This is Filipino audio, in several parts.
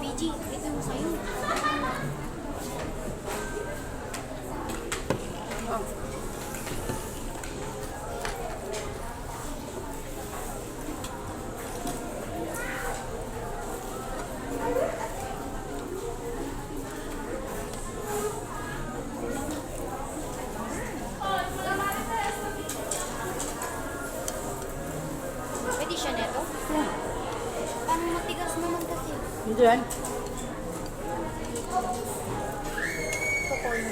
BG, ito mo sa'yo. Oh. Pwede siya neto? Yeah. Parang matigas naman kasi. Hindi yan. Popcorn.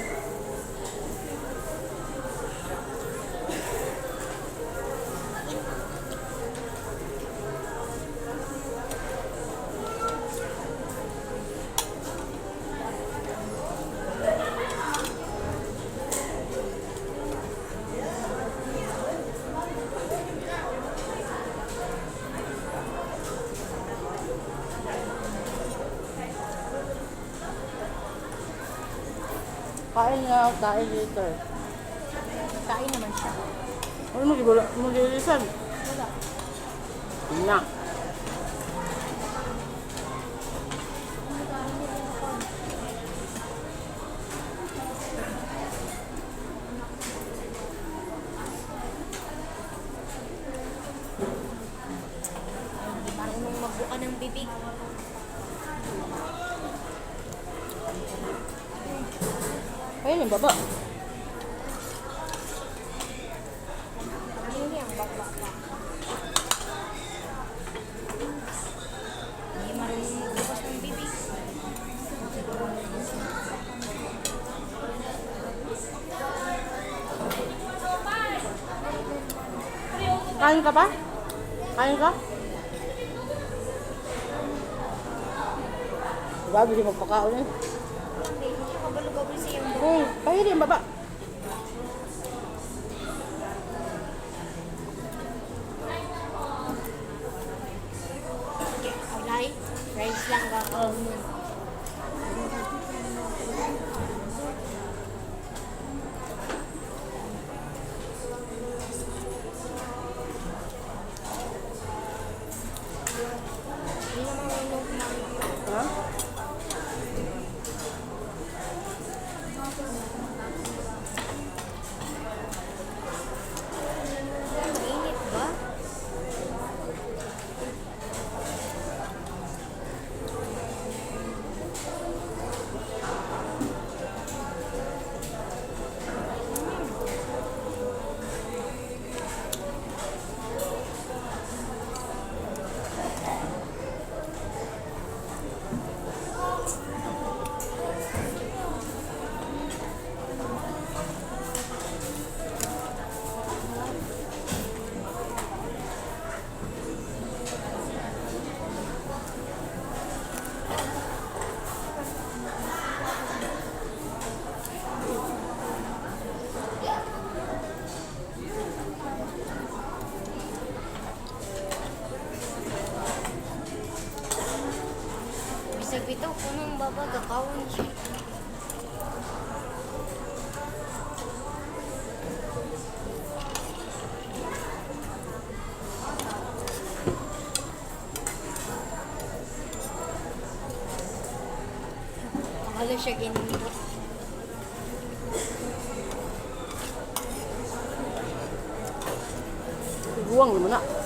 Kain nga, kain dito. Kain naman siya. Ano mag-ilisan? Wala. Yun na. Hindi marunong magbuka ng bibig. Ayun yung baba. Hindi ang bakla. Hindi marunong magbukas ng bibig. Kain ka pa? Kain ka? Bago siya magpakaon eh. Hindi siya kabalo-gabal siya yung Oo, kain yung baba. Alay, rice lang gagawin mo. Hindi naman marunong kumain. Ha? Mainit ba? Bisag bitaw kunong baba gakawon siya. Akala siya ginindot. Buwang naman na.